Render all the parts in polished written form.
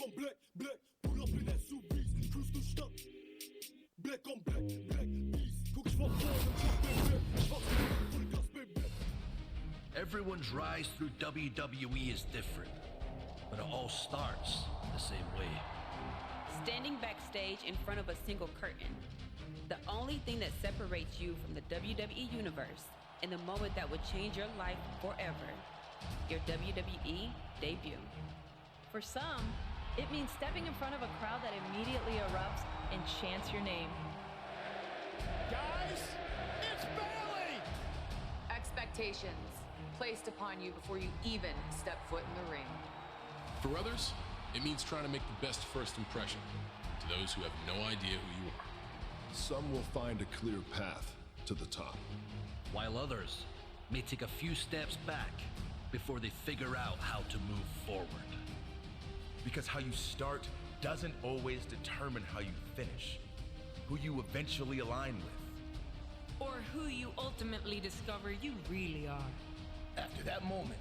on black, black, pull up in that suit beast, cruise through stuff. Black on black, black beast. Guck, ich war vor dem Job, baby. Everyone's rise through WWE is different, but it all starts the same way. Standing backstage in front of a single curtain. The only thing that separates you from the WWE universe and the moment that would change your life forever. Your WWE debut. For some, it means stepping in front of a crowd that immediately erupts and chants your name. Guys, it's Bailey! Expectations placed upon you before you even step foot in the ring. For others, it means trying to make the best first impression to those who have no idea who you are. Some will find a clear path to the top, while others may take a few steps back before they figure out how to move forward. Because how you start doesn't always determine how you finish, who you eventually align with. Or who you ultimately discover you really are. After that moment,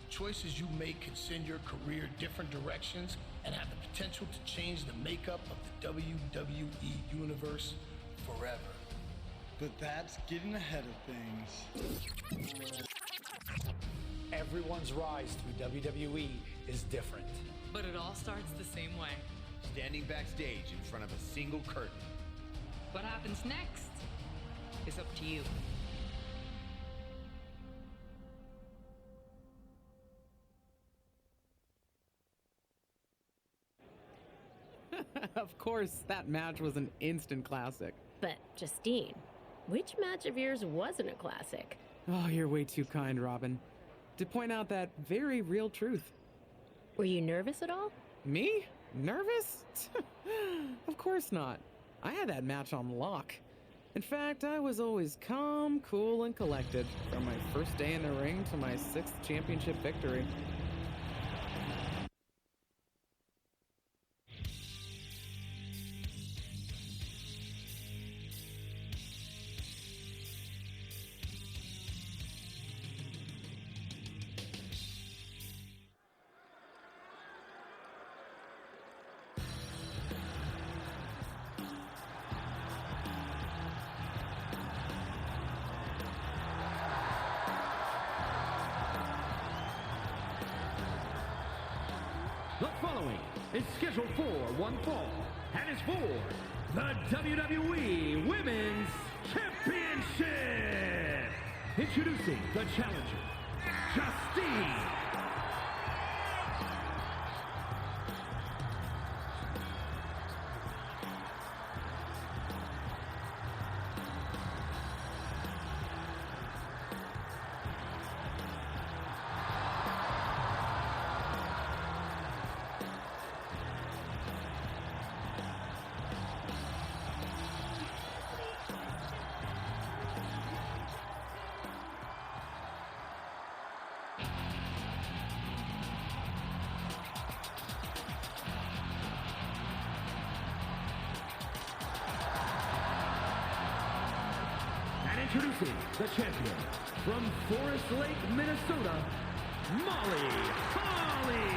choices you make can send your career different directions and have the potential to change the makeup of the WWE universe forever. But that's getting ahead of things. Everyone's rise through WWE is different. But it all starts the same way. Standing backstage in front of a single curtain. What happens next is up to you. Of course, that match was an instant classic. But, Justine, which match of yours wasn't a classic? Oh, you're way too kind, Robin. To point out that very real truth. Were you nervous at all? Me? Nervous? Of course not. I had that match on lock. In fact, I was always calm, cool, and collected from my first day in the ring to my 6th championship victory. The following is scheduled for one fall and is for the WWE Women's Championship. Introducing the challenger, Justine. Introducing the champion from Forest Lake, Minnesota, Molly Holly.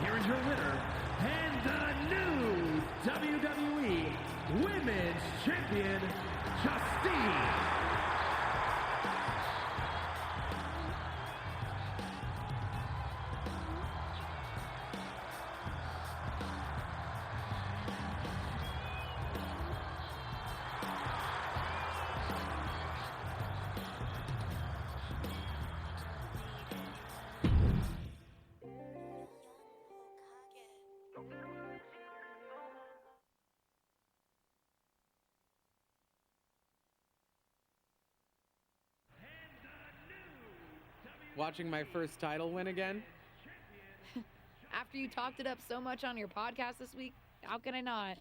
Here is your winner, and the new WWE Women's Champion, Justine. Watching my first title win again? After you talked it up so much on your podcast this week, how can I not?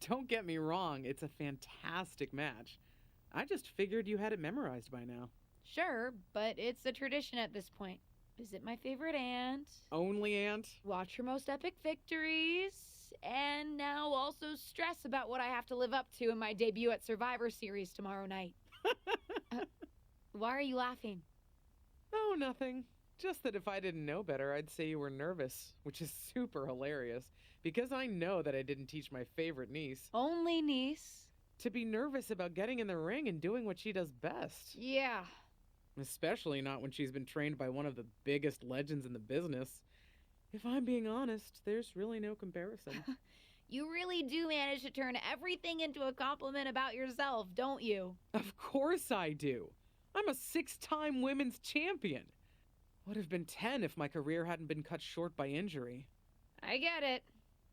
Don't get me wrong, it's a fantastic match. I just figured you had it memorized by now. Sure, but it's a tradition at this point. Visit my favorite aunt. Only aunt? Watch her most epic victories. And now also stress about what I have to live up to in my debut at Survivor Series tomorrow night. Why are you laughing? Oh, nothing. Just that if I didn't know better, I'd say you were nervous, which is super hilarious, because I know that I didn't teach my favorite niece. Only niece? To be nervous about getting in the ring and doing what she does best. Yeah. Especially not when she's been trained by one of the biggest legends in the business. If I'm being honest, there's really no comparison. You really do manage to turn everything into a compliment about yourself, don't you? Of course I do. I'm a 6-time women's champion. Would have been 10 if my career hadn't been cut short by injury. I get it.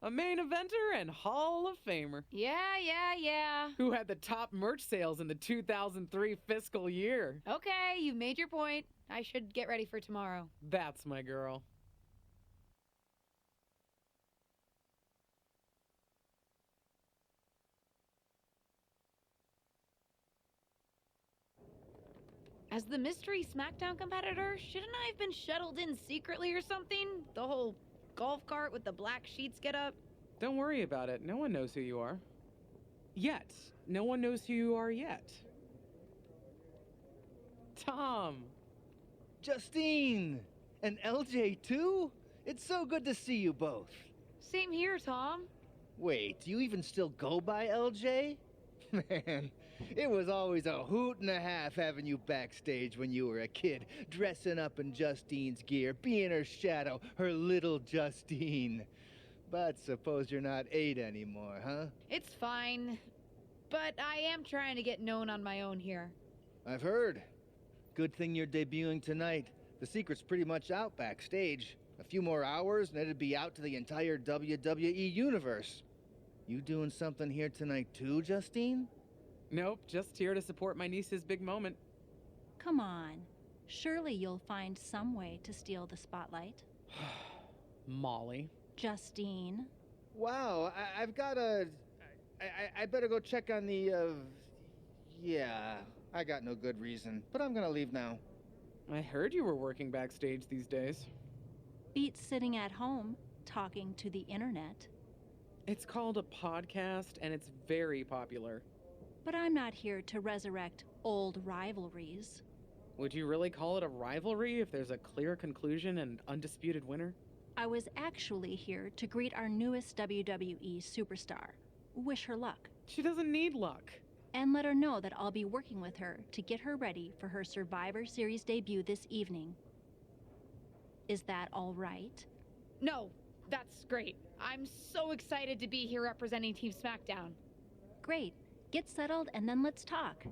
A main eventer and Hall of Famer. Yeah. Who had the top merch sales in the 2003 fiscal year. Okay, you've made your point. I should get ready for tomorrow. That's my girl. As the mystery SmackDown competitor, shouldn't I have been shuttled in secretly or something? The whole golf cart with the black sheets get up? Don't worry about it. No one knows who you are. Yet. No one knows who you are yet. Tom! Justine! And LJ too? It's so good to see you both. Same here, Tom. Wait, do you even still go by LJ? Man, it was always a hoot and a half having you backstage when you were a kid, dressing up in Justine's gear, being her shadow, her little Justine. But suppose you're not 8 anymore, huh? It's fine. But I am trying to get known on my own here. I've heard. Good thing you're debuting tonight. The secret's pretty much out backstage. A few more hours and it'd be out to the entire WWE universe. You doing something here tonight too, Justine? Nope, just here to support my niece's big moment. Come on. Surely you'll find some way to steal the spotlight. Molly. Justine. Wow, I've got a... I better go check on the, Yeah, I got no good reason, but I'm gonna leave now. I heard you were working backstage these days. Beats sitting at home, talking to the internet. It's called a podcast, and it's very popular. But I'm not here to resurrect old rivalries. Would you really call it a rivalry if there's a clear conclusion and undisputed winner? I was actually here to greet our newest WWE superstar. Wish her luck. She doesn't need luck. And let her know that I'll be working with her to get her ready for her Survivor Series debut this evening. Is that all right? No, that's great. I'm so excited to be here representing Team SmackDown. Great. Get settled and then let's talk.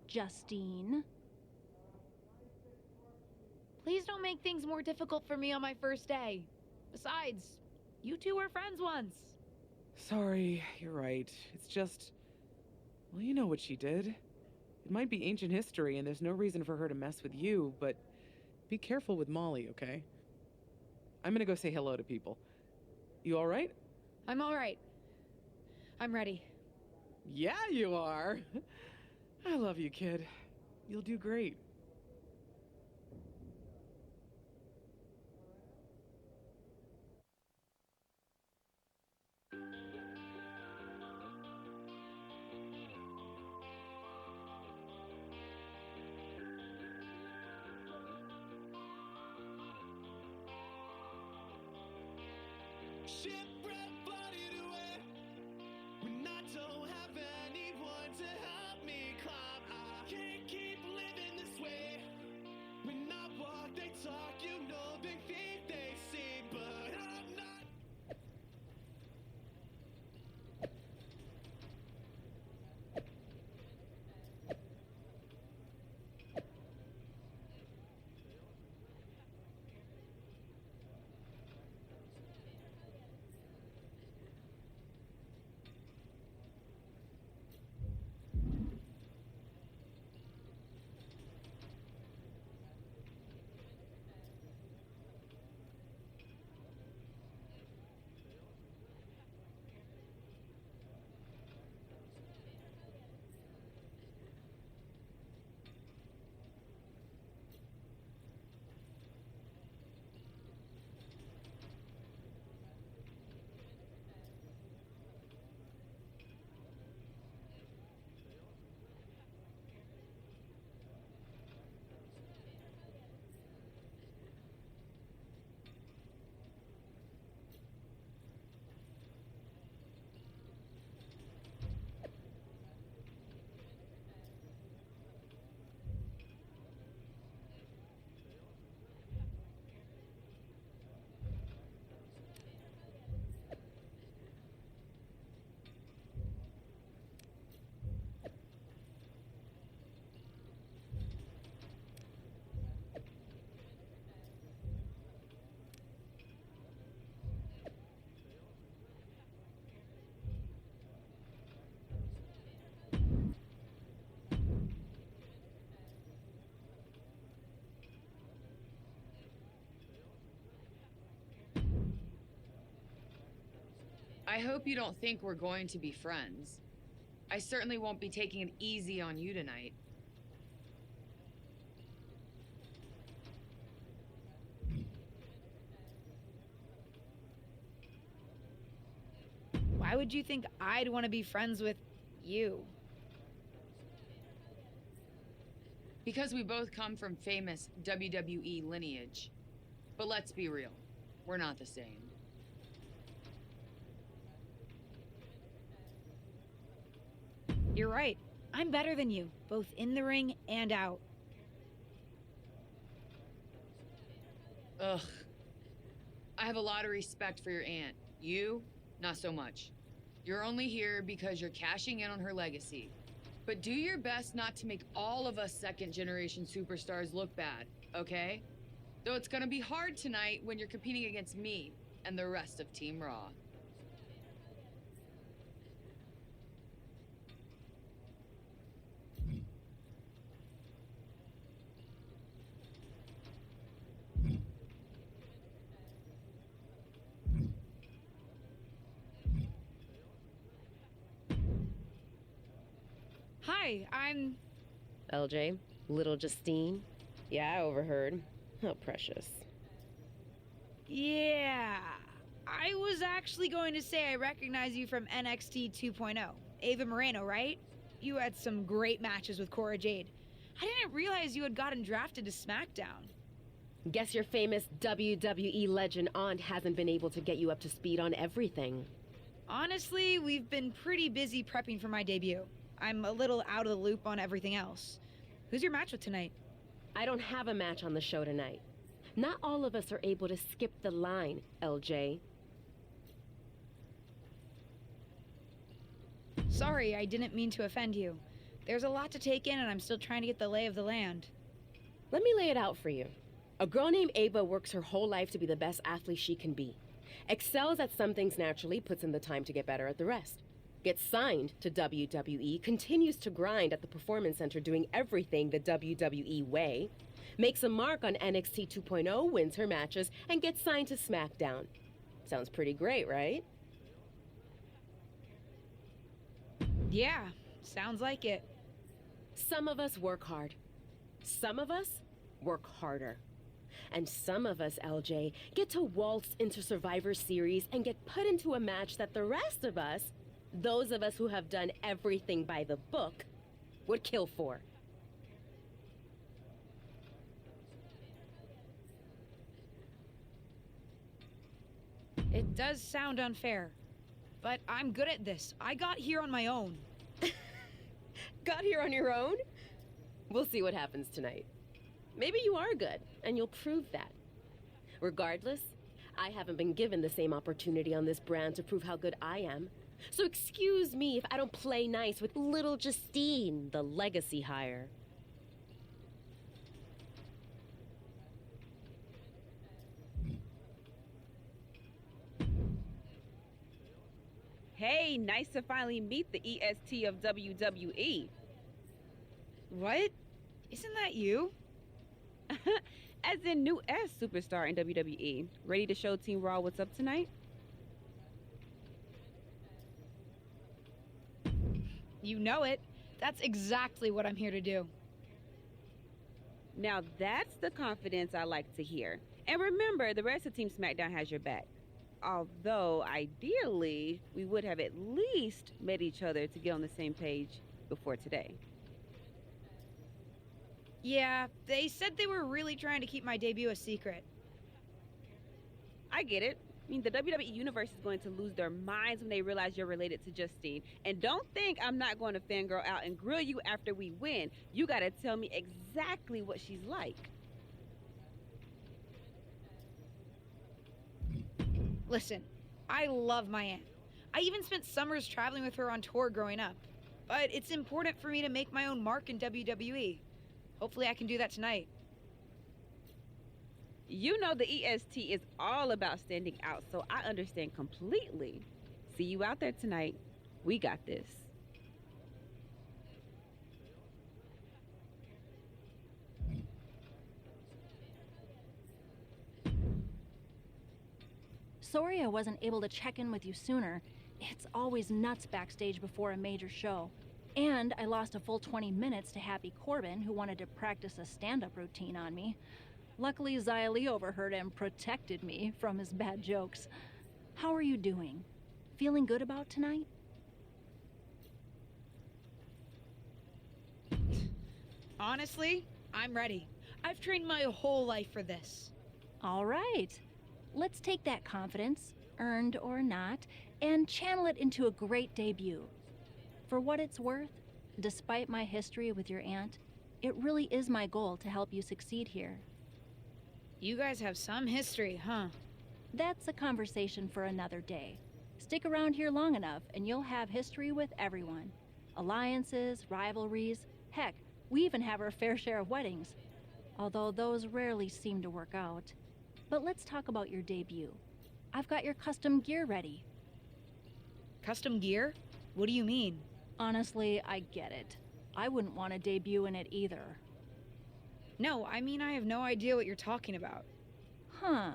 Justine. Please don't make things more difficult for me on my first day. Besides, you two were friends once. Sorry, you're right. It's just... Well, you know what she did. It might be ancient history and there's no reason for her to mess with you, but be careful with Molly, okay? I'm gonna go say hello to people. You alright? I'm alright. I'm ready. Yeah, you are. I love you, kid. You'll do great. Shipwreck floated away when I don't have anyone to help me climb. I can't keep living this way. When I walk, they talk, you know they think they see, but I'm not. I hope you don't think we're going to be friends. I certainly won't be taking it easy on you tonight. Why would you think I'd want to be friends with you? Because we both come from famous WWE lineage. But let's be real, we're not the same. You're right. I'm better than you, both in the ring and out. Ugh. I have a lot of respect for your aunt. You, not so much. You're only here because you're cashing in on her legacy. But do your best not to make all of us second-generation superstars look bad, okay? Though it's gonna be hard tonight when you're competing against me and the rest of Team Raw. Hi, I'm... LJ, little Justine. Yeah, I overheard. How precious. Yeah. I was actually going to say I recognize you from NXT 2.0. Ava Moreno, right? You had some great matches with Cora Jade. I didn't realize you had gotten drafted to SmackDown. Guess your famous WWE legend aunt hasn't been able to get you up to speed on everything. Honestly, we've been pretty busy prepping for my debut. I'm a little out of the loop on everything else. Who's your match with tonight? I don't have a match on the show tonight. Not all of us are able to skip the line, LJ. Sorry, I didn't mean to offend you. There's a lot to take in and I'm still trying to get the lay of the land. Let me lay it out for you. A girl named Ava works her whole life to be the best athlete she can be. Excels at some things naturally, puts in the time to get better at the rest. Gets signed to WWE, continues to grind at the Performance Center doing everything the WWE way, makes a mark on NXT 2.0, wins her matches, and gets signed to SmackDown. Sounds pretty great, right? Yeah, sounds like it. Some of us work hard. Some of us work harder. And some of us, LJ, get to waltz into Survivor Series and get put into a match that the rest of us, those of us who have done everything by the book, would kill for. It does sound unfair, but I'm good at this. I got here on my own. Got here on your own? We'll see what happens tonight. Maybe you are good, and you'll prove that. Regardless, I haven't been given the same opportunity on this brand to prove how good I am. So excuse me if I don't play nice with little Justine, the legacy hire. Hey, nice to finally meet the EST of WWE. What? Isn't that you? As in new S superstar in WWE. Ready to show Team Raw what's up tonight? You know it. That's exactly what I'm here to do. Now that's the confidence I like to hear. And remember, the rest of Team SmackDown has your back. Although, ideally, we would have at least met each other to get on the same page before today. Yeah, they said they were really trying to keep my debut a secret. I get it. I mean, the WWE Universe is going to lose their minds when they realize you're related to Justine. And don't think I'm not going to fangirl out and grill you after we win. You gotta tell me exactly what she's like. Listen, I love my aunt. I even spent summers traveling with her on tour growing up. But it's important for me to make my own mark in WWE. Hopefully I can do that tonight. You know the EST is all about standing out, so I understand completely. See you out there tonight. We got this. Sorry I wasn't able to check in with you sooner. It's always nuts backstage before a major show. And I lost a full 20 minutes to Happy Corbin, who wanted to practice a stand-up routine on me. Luckily, Xia Li overheard and protected me from his bad jokes. How are you doing? Feeling good about tonight? Honestly, I'm ready. I've trained my whole life for this. All right. Let's take that confidence, earned or not, and channel it into a great debut. For what it's worth, despite my history with your aunt, it really is my goal to help you succeed here. You guys have some history, huh? That's a conversation for another day. Stick around here long enough and you'll have history with everyone. Alliances, rivalries, heck, we even have our fair share of weddings. Although those rarely seem to work out. But let's talk about your debut. I've got your custom gear ready. Custom gear? What do you mean? Honestly, I get it. I wouldn't want to debut in it either. No, I mean I have no idea what you're talking about. Huh.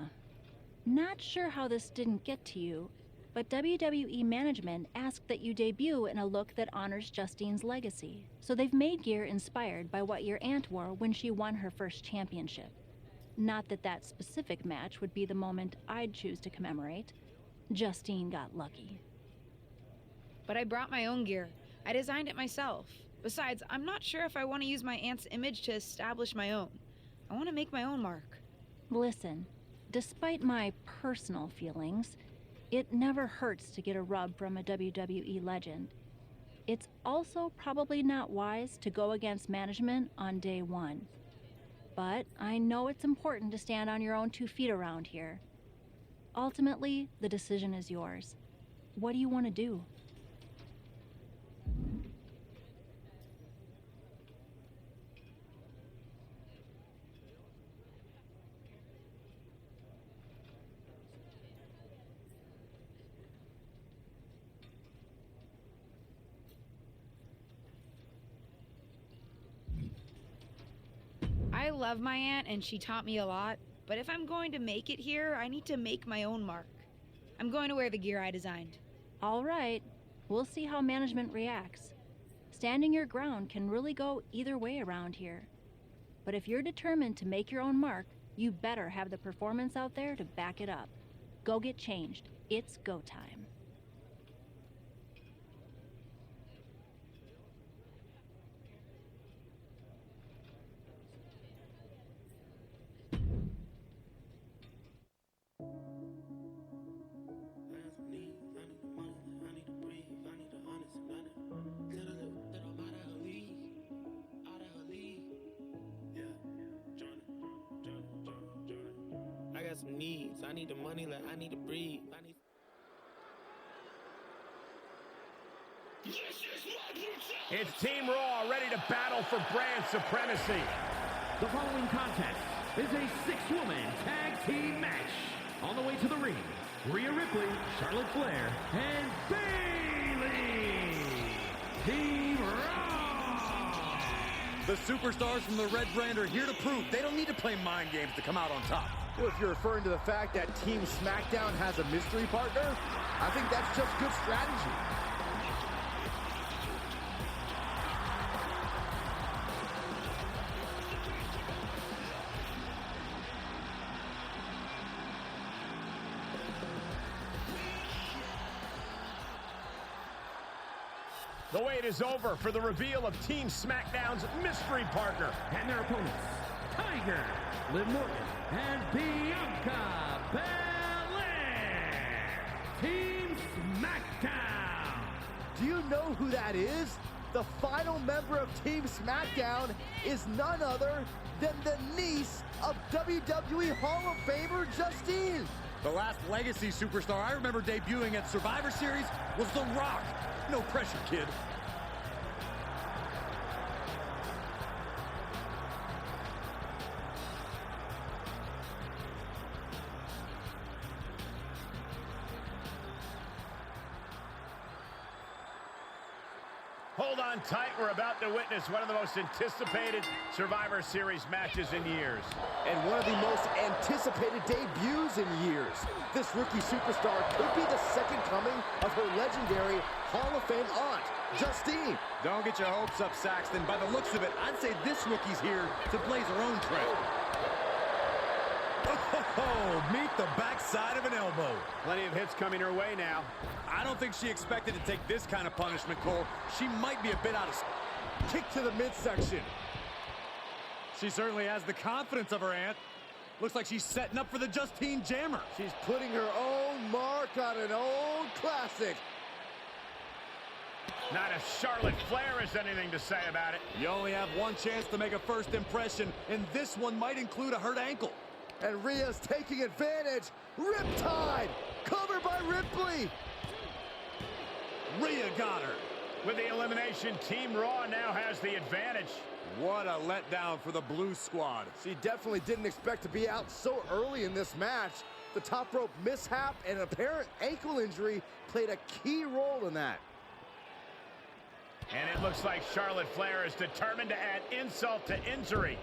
Not sure how this didn't get to you, but WWE management asked that you debut in a look that honors Justine's legacy. So they've made gear inspired by what your aunt wore when she won her first championship. Not that that specific match would be the moment I'd choose to commemorate. Justine got lucky. But I brought my own gear. I designed it myself. Besides, I'm not sure if I want to use my aunt's image to establish my own. I want to make my own mark. Listen, despite my personal feelings, it never hurts to get a rub from a WWE legend. It's also probably not wise to go against management on day one. But I know it's important to stand on your own 2 feet around here. Ultimately, the decision is yours. What do you want to do? I love my aunt and she taught me a lot, but if I'm going to make it here, I need to make my own mark. I'm going to wear the gear I designed. All right. We'll see how management reacts. Standing your ground can really go either way around here. But if you're determined to make your own mark, you better have the performance out there to back it up. Go get changed. It's go time. Some needs. I need the money like I need to breathe. It's Team Raw ready to battle for brand supremacy. The following contest is a 6-woman tag team match. On the way to the ring, Rhea Ripley, Charlotte Flair, and Bayley. Team Raw. The superstars from the Red Brand are here to prove they don't need to play mind games to come out on top. Well, if you're referring to the fact that Team SmackDown has a mystery partner, I think that's just good strategy. The wait is over for the reveal of Team SmackDown's mystery partner and their opponents, Tiger, Liv Morgan, and Bianca Belair. Team SmackDown. Do you know who that is? The final member of Team SmackDown is none other than the niece of WWE Hall of Famer Justine. The last legacy superstar I remember debuting at Survivor Series was The Rock. No pressure, kid. Hold on tight. We're about to witness one of the most anticipated Survivor Series matches in years. And one of the most anticipated debuts in years. This rookie superstar could be the second coming of her legendary Hall of Fame aunt, Justine. Don't get your hopes up, Saxton. By the looks of it, I'd say this rookie's here to blaze her own trail. Oh, meet the backside of an elbow. Plenty of hits coming her way now. I don't think she expected to take this kind of punishment, Cole. She might be a bit out of... Kick to the midsection. She certainly has the confidence of her aunt. Looks like she's setting up for the Justine Jammer. She's putting her own mark on an old classic. Not if Charlotte Flair has anything to say about it. You only have one chance to make a first impression, and this one might include a hurt ankle. And Rhea's taking advantage. Riptide, covered by Ripley. Rhea got her. With the elimination, Team Raw now has the advantage. What a letdown for the Blue Squad. She definitely didn't expect to be out so early in this match. The top rope mishap and an apparent ankle injury played a key role in that. And it looks like Charlotte Flair is determined to add insult to injury.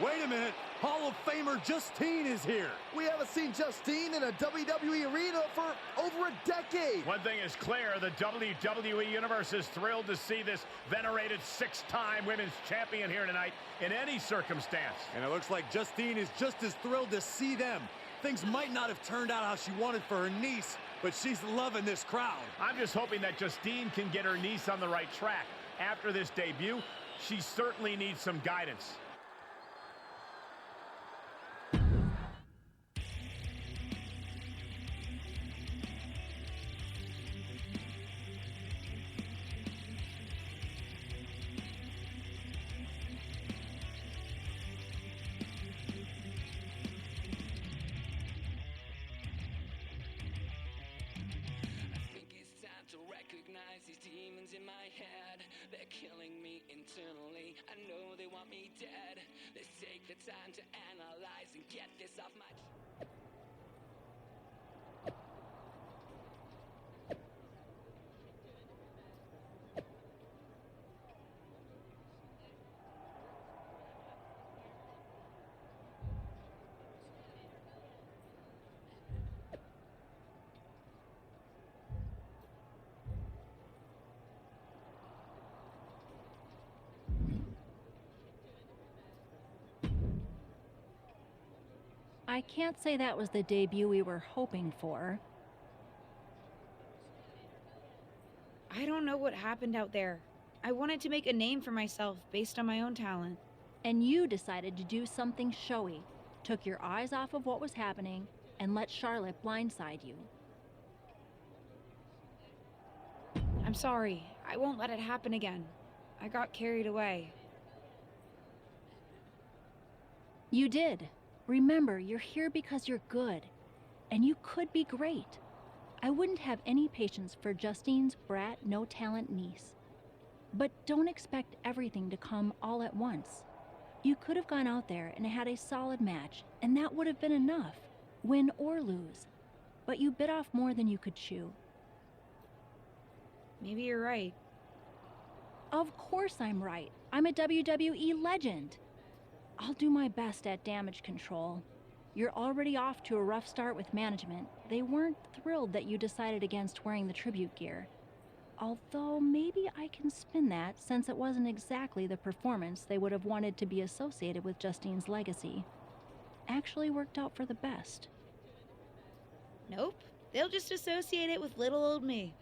Wait a minute. Hall of Famer Justine is here. We haven't seen Justine in a WWE arena for over a decade. One thing is clear, the WWE Universe is thrilled to see this venerated 6-time women's champion here tonight in any circumstance. And it looks like Justine is just as thrilled to see them. Things might not have turned out how she wanted for her niece, but she's loving this crowd. I'm just hoping that Justine can get her niece on the right track. After this debut, she certainly needs some guidance. In my head, they're killing me internally. I know they want me dead. Let's take the time to analyze and get this off my... I can't say that was the debut we were hoping for. I don't know what happened out there. I wanted to make a name for myself based on my own talent. And you decided to do something showy, took your eyes off of what was happening, and let Charlotte blindside you. I'm sorry. I won't let it happen again. I got carried away. You did. Remember, you're here because you're good, and you could be great. I wouldn't have any patience for Justine's brat, no-talent niece. But don't expect everything to come all at once. You could have gone out there and had a solid match, and that would have been enough, win or lose. But you bit off more than you could chew. Maybe you're right. Of course I'm right. I'm a WWE legend. I'll do my best at damage control. You're already off to a rough start with management. They weren't thrilled that you decided against wearing the tribute gear. Although maybe I can spin that, since it wasn't exactly the performance they would have wanted to be associated with Justine's legacy. Actually worked out for the best. Nope. They'll just associate it with little old me.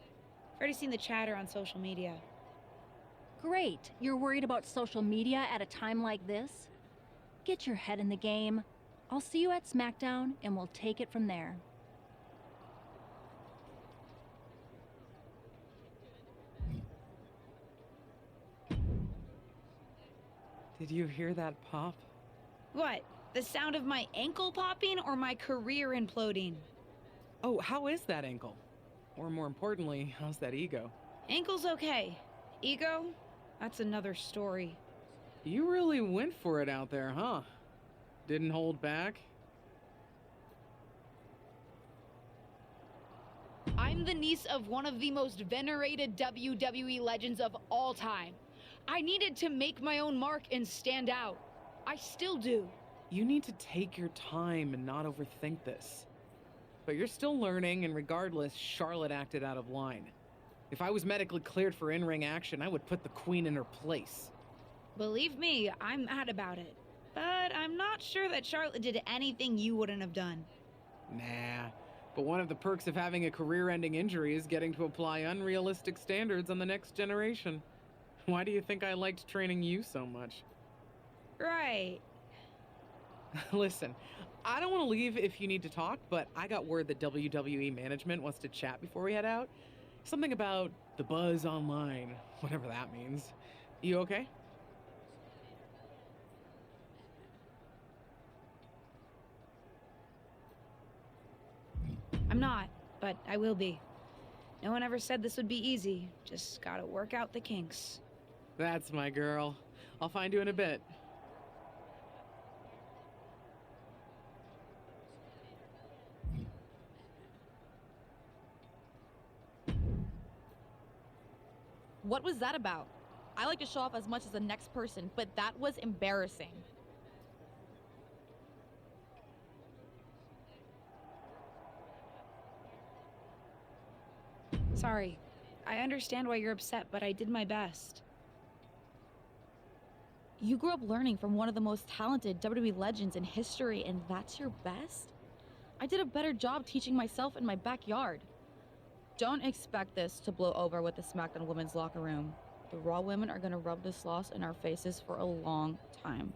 I've already seen the chatter on social media. Great. You're worried about social media at a time like this? Get your head in the game. I'll see you at SmackDown, and we'll take it from there. Did you hear that pop? What? The sound of my ankle popping or my career imploding? Oh, how is that ankle? Or more importantly, how's that ego? Ankle's okay. Ego? That's another story. You really went for it out there, huh? Didn't hold back? I'm the niece of one of the most venerated WWE legends of all time. I needed to make my own mark and stand out. I still do. You need to take your time and not overthink this. But you're still learning, and regardless, Charlotte acted out of line. If I was medically cleared for in-ring action, I would put the Queen in her place. Believe me, I'm mad about it. but I'm not sure that Charlotte did anything you wouldn't have done. Nah, but one of the perks of having a career-ending injury is getting to apply unrealistic standards on the next generation. Why do you think I liked training you so much? Right. Listen, I don't want to leave if you need to talk, but I got word that WWE management wants to chat before we head out. Something about the buzz online, whatever that means. You okay? I'm not, but I will be. No one ever said this would be easy. Just gotta work out the kinks. That's my girl. I'll find you in a bit. What was that about? I like to show off as much as the next person, but that was embarrassing. Sorry. I understand why you're upset, but I did my best. You grew up learning from one of the most talented WWE legends in history, and that's your best? I did a better job teaching myself in my backyard. Don't expect this to blow over with the SmackDown women's locker room. The Raw women are gonna rub this loss in our faces for a long time.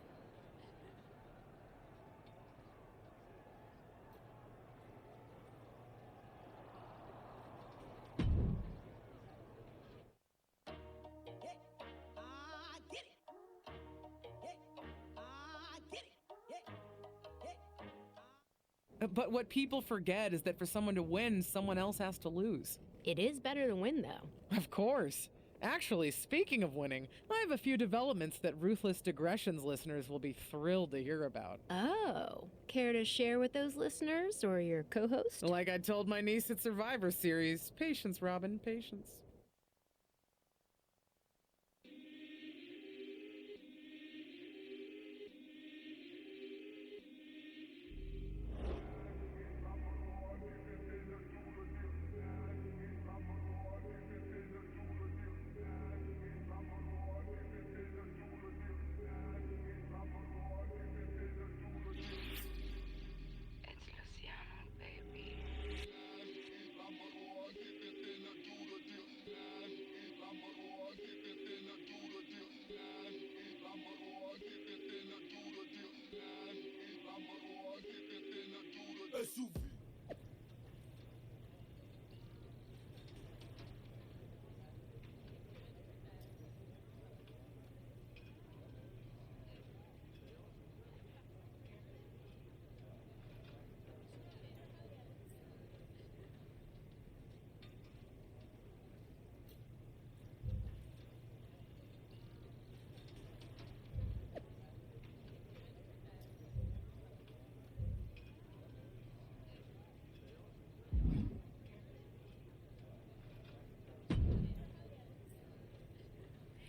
But what people forget is that for someone to win, someone else has to lose. It is better to win, though. Of course. Actually, speaking of winning, I have a few developments that Ruthless Digressions listeners will be thrilled to hear about. Oh, care to share with those listeners or your co-host? Like I told my niece at Survivor Series, patience, Robin, patience.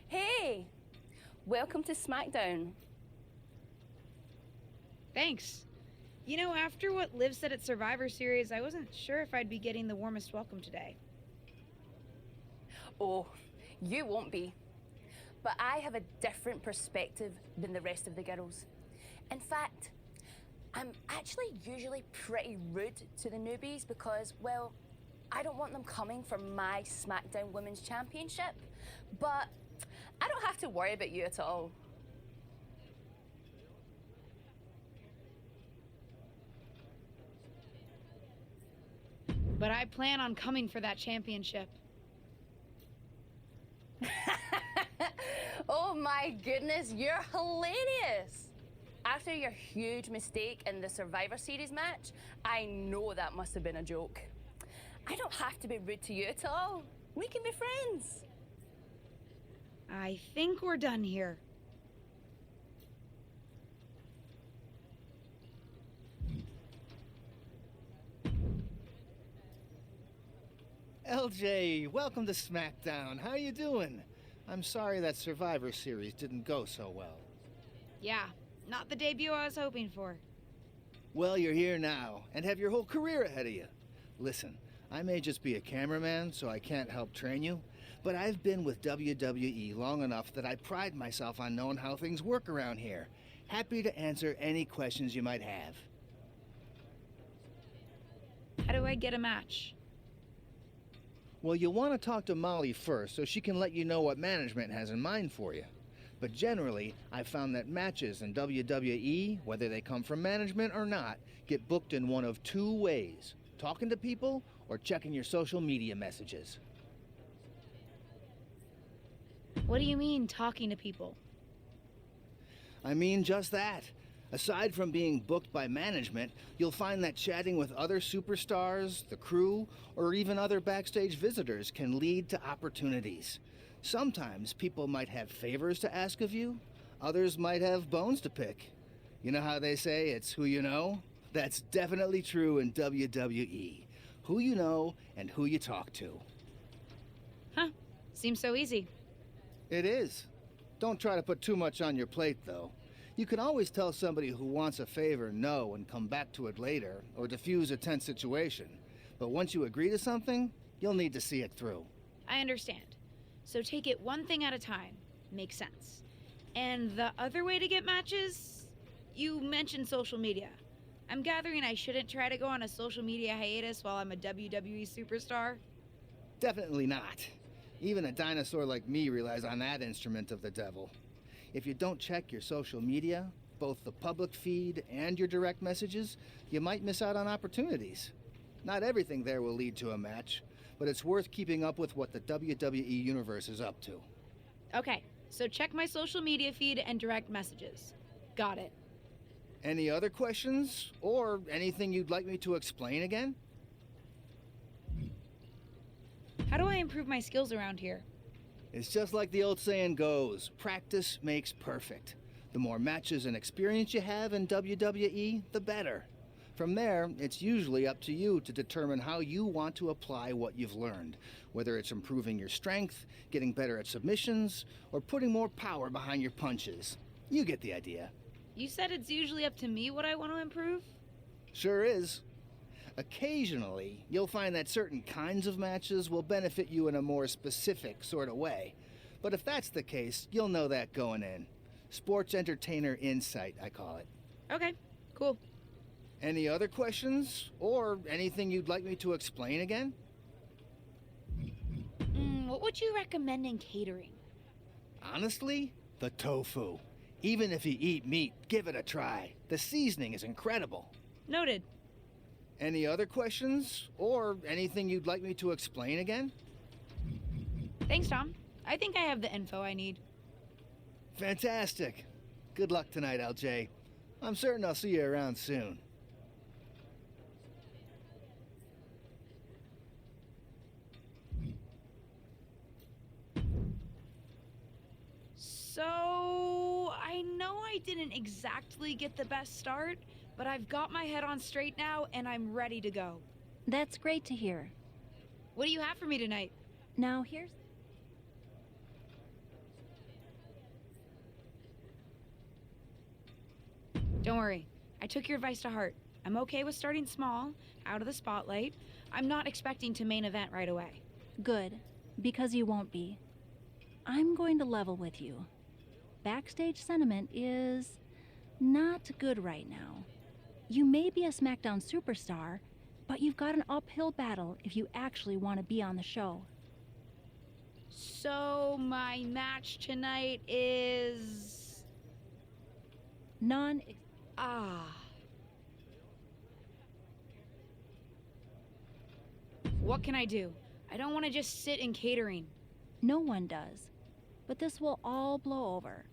Hey, welcome to SmackDown. Thanks. You know, after what Liv said at Survivor Series, I wasn't sure if I'd be getting the warmest welcome today. Oh, you won't be. But I have a different perspective than the rest of the girls. In fact, I'm actually usually pretty rude to the newbies because, well, I don't want them coming for my SmackDown Women's Championship, but I don't have to worry about you at all. But I plan on coming for that championship. Oh my goodness, you're hilarious! After your huge mistake in the Survivor Series match, I know that must have been a joke. I don't have to be rude to you at all. We can be friends. I think we're done here. LJ, welcome to SmackDown. How you doing? I'm sorry that Survivor Series didn't go so well. Yeah, not the debut I was hoping for. Well, you're here now, and have your whole career ahead of you. Listen, I may just be a cameraman, so I can't help train you, but I've been with WWE long enough that I pride myself on knowing how things work around here. Happy to answer any questions you might have. How do I get a match? Well, you'll want to talk to Molly first so she can let you know what management has in mind for you. But generally, I've found that matches in WWE, whether they come from management or not, get booked in one of two ways: talking to people or checking your social media messages. What do you mean, talking to people? I mean just that. Aside from being booked by management, you'll find that chatting with other superstars, the crew, or even other backstage visitors can lead to opportunities. Sometimes people might have favors to ask of you, others might have bones to pick. You know how they say it's who you know? That's definitely true in WWE. Who you know and who you talk to. Huh. Seems so easy. It is. Don't try to put too much on your plate, though. You can always tell somebody who wants a favor no and come back to it later, or diffuse a tense situation. But once you agree to something, you'll need to see it through. I understand. So take it one thing at a time. Makes sense. And the other way to get matches? You mentioned social media. I'm gathering I shouldn't try to go on a social media hiatus while I'm a WWE superstar? Definitely not. Even a dinosaur like me relies on that instrument of the devil. If you don't check your social media, both the public feed and your direct messages, you might miss out on opportunities. Not everything there will lead to a match, but it's worth keeping up with what the WWE Universe is up to. Okay, so check my social media feed and direct messages. Got it. Any other questions? Or anything you'd like me to explain again? How do I improve my skills around here? It's just like the old saying goes, practice makes perfect. The more matches and experience you have in WWE, the better. From there, it's usually up to you to determine how you want to apply what you've learned, whether it's improving your strength, getting better at submissions, or putting more power behind your punches. You get the idea. You said it's usually up to me what I want to improve? Sure is. Occasionally, you'll find that certain kinds of matches will benefit you in a more specific sort of way. But if that's the case, you'll know that going in. Sports entertainer insight, I call it. Okay, cool. Any other questions? Or anything you'd like me to explain again? What would you recommend in catering? Honestly, the tofu. Even if you eat meat, give it a try. The seasoning is incredible. Noted. Any other questions? Or anything you'd like me to explain again? Thanks, Tom. I think I have the info I need. Fantastic. Good luck tonight, LJ. I'm certain I'll see you around soon. So, I know I didn't exactly get the best start, but I've got my head on straight now and I'm ready to go. That's great to hear. What do you have for me tonight? Now, here's... Don't worry. I took your advice to heart. I'm okay with starting small, out of the spotlight. I'm not expecting to main event right away. Good, because you won't be. I'm going to level with you. Backstage sentiment is not good right now. You may be a SmackDown superstar, but you've got an uphill battle if you actually want to be on the show. So, my match tonight is... None... What can I do? I don't want to just sit in catering. No one does. But this will all blow over.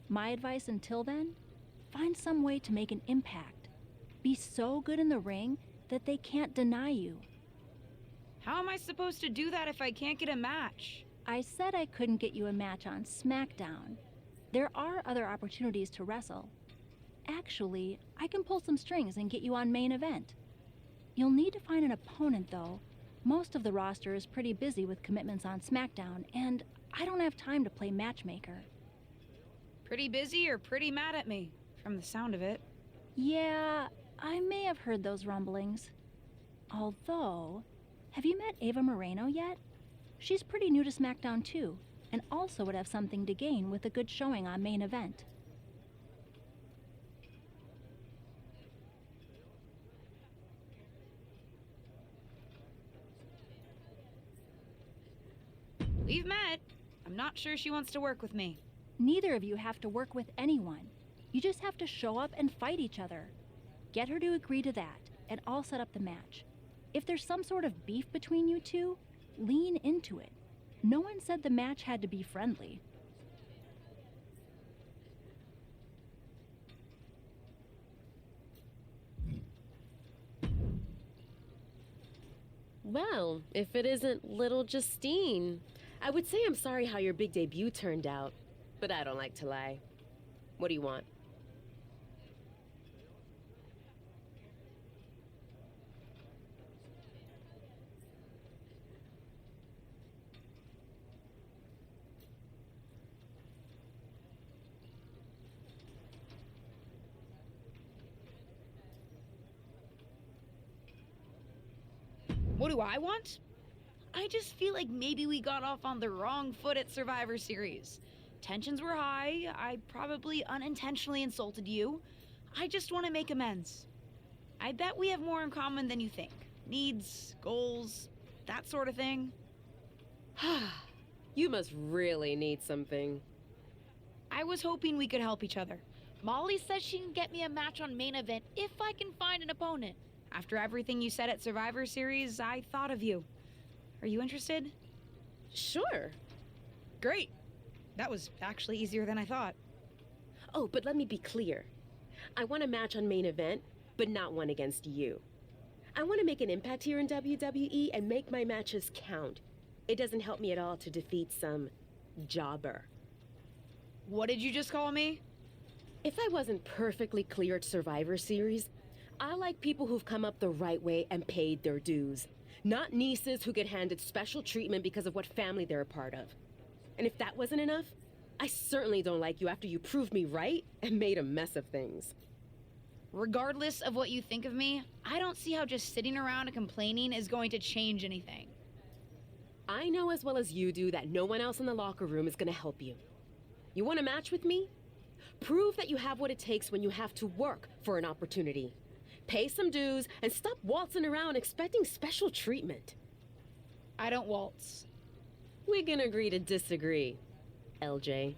My advice until then? Find some way to make an impact. Be so good in the ring that they can't deny you. How am I supposed to do that if I can't get a match? I said I couldn't get you a match on SmackDown. There are other opportunities to wrestle. Actually, I can pull some strings and get you on main event. You'll need to find an opponent, though. Most of the roster is pretty busy with commitments on SmackDown, and I don't have time to play matchmaker. Pretty busy or pretty mad at me, from the sound of it. Yeah, I may have heard those rumblings. Although, have you met Ava Moreno yet? She's pretty new to SmackDown too, and also would have something to gain with a good showing on main event. We've met. I'm not sure she wants to work with me. Neither of you have to work with anyone. You just have to show up and fight each other. Get her to agree to that, and I'll set up the match. If there's some sort of beef between you two, lean into it. No one said the match had to be friendly. Well, if it isn't little Justine. I would say I'm sorry how your big debut turned out, but I don't like to lie. What do you want? What do I want? I just feel like maybe we got off on the wrong foot at Survivor Series. Tensions were high. I probably unintentionally insulted you. I just want to make amends. I bet we have more in common than you think. Needs, goals, that sort of thing. You must really need something. I was hoping we could help each other. Molly says she can get me a match on main event if I can find an opponent. After everything you said at Survivor Series, I thought of you. Are you interested? Sure. Great. That was actually easier than I thought. Oh, but let me be clear. I want a match on main event, but not one against you. I want to make an impact here in WWE and make my matches count. It doesn't help me at all to defeat some jobber. What did you just call me? If I wasn't perfectly clear at Survivor Series, I like people who've come up the right way and paid their dues. Not nieces who get handed special treatment because of what family they're a part of. And if that wasn't enough, I certainly don't like you after you proved me right and made a mess of things. Regardless of what you think of me, I don't see how just sitting around and complaining is going to change anything. I know as well as you do that no one else in the locker room is going to help you. You want a match with me? Prove that you have what it takes when you have to work for an opportunity. Pay some dues and stop waltzing around expecting special treatment. I don't waltz. We can agree to disagree, LJ.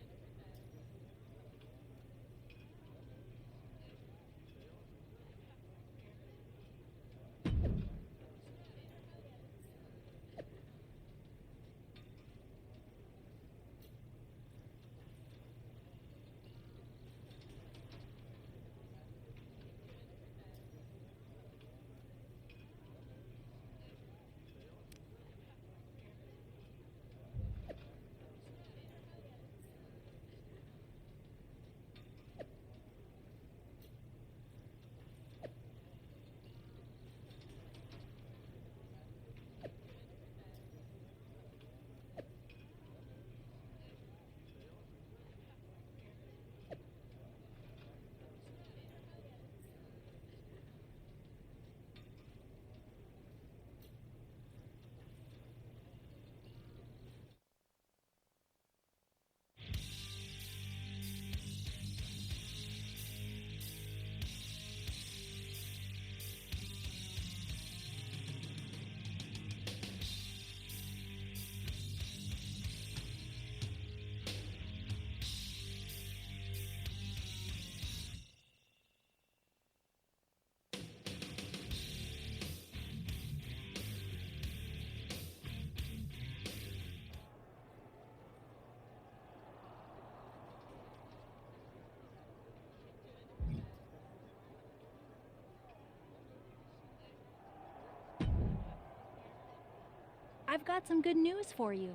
I've got some good news for you.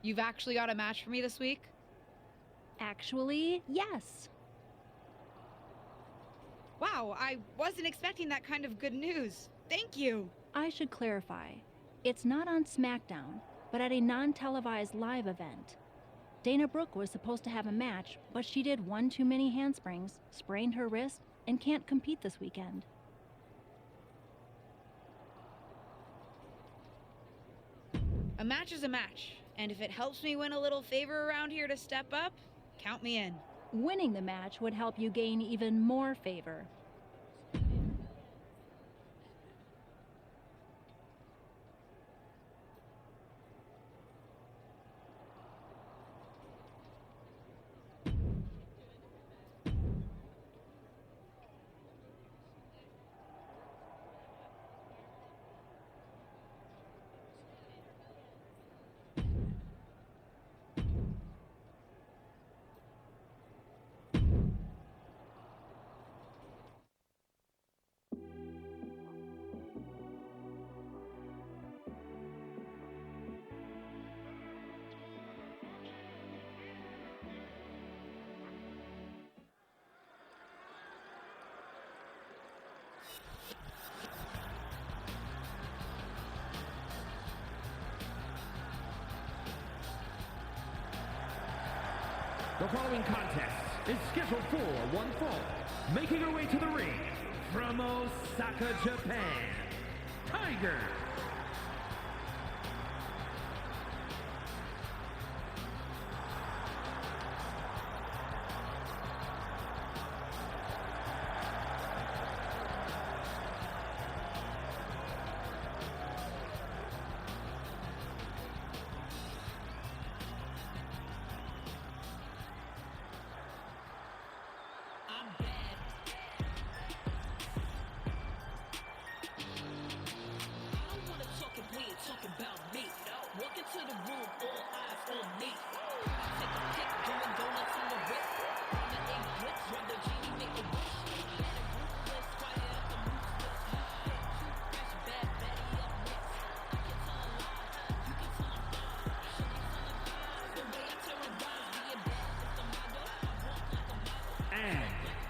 You've actually got a match for me this week? Actually, yes. Wow, I wasn't expecting that kind of good news. Thank you. I should clarify. It's not on SmackDown, but at a non-televised live event. Dana Brooke was supposed to have a match, but she did one too many handsprings, sprained her wrist, and can't compete this weekend. A match is a match, and if it helps me win a little favor around here to step up, count me in. Winning the match would help you gain even more favor. The following contest is scheduled for one fall. Making her way to the ring from Osaka, Japan, Tiger.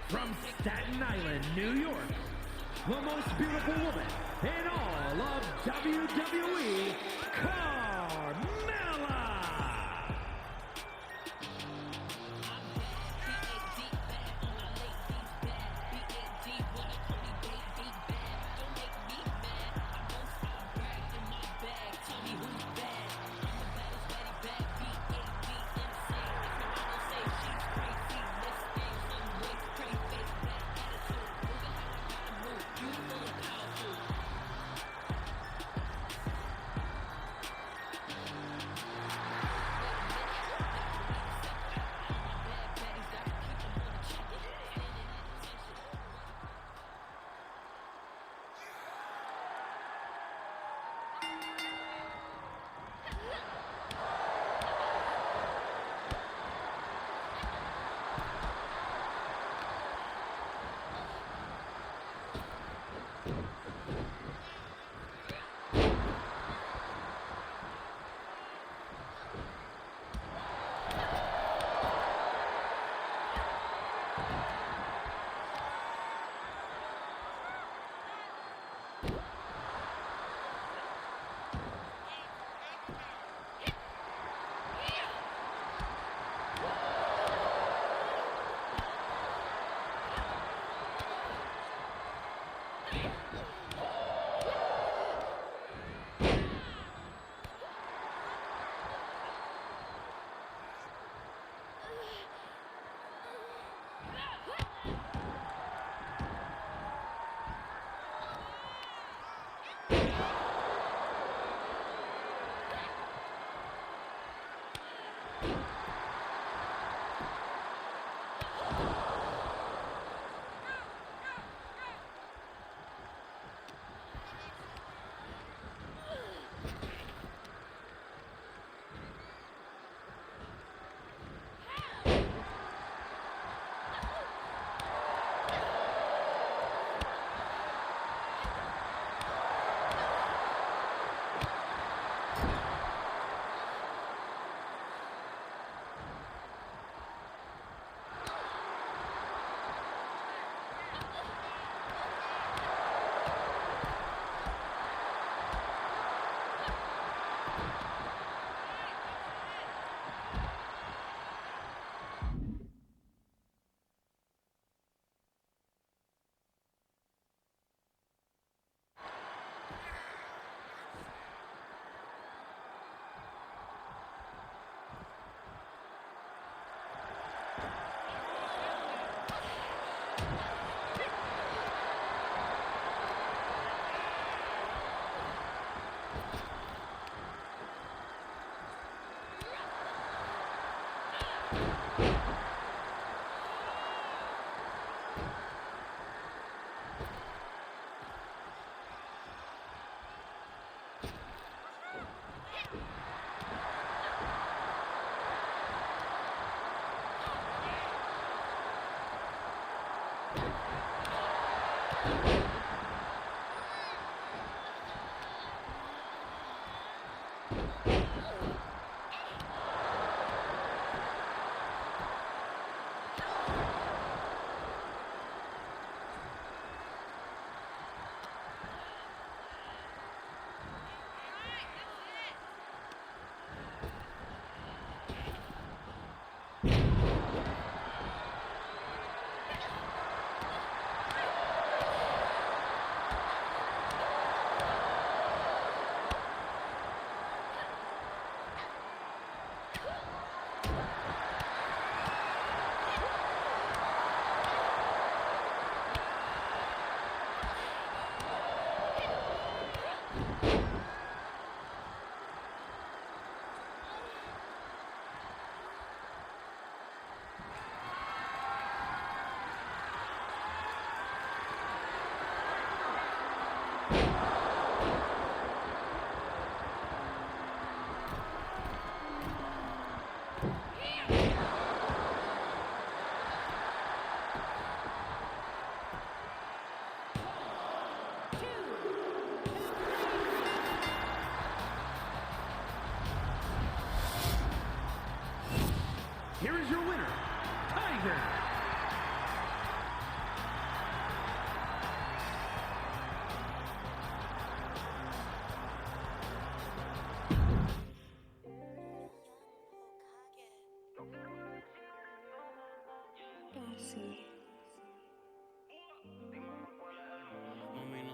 From Staten Island, New York, the most beautiful woman in all of WWE, Carmella!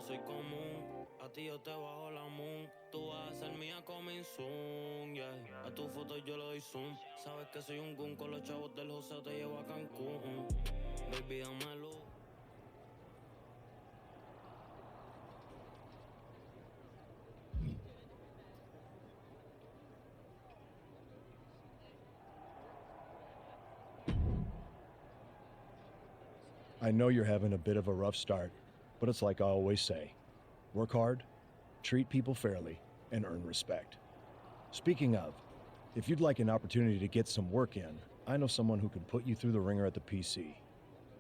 soy común. A ti yo te bajo la moon. Tú vas a ser mía coming soon, yeah. A tu foto yo le doy zoom. Sabes que soy un gun con los chavos del José, te llevo a Cancún. Baby, dame luz. I know you're having a bit of a rough start, but it's like I always say, work hard, treat people fairly, and earn respect. Speaking of, if you'd like an opportunity to get some work in, I know someone who can put you through the ringer at the PC.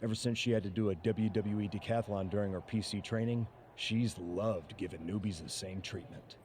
Ever since she had to do a WWE decathlon during her PC training, she's loved giving newbies the same treatment.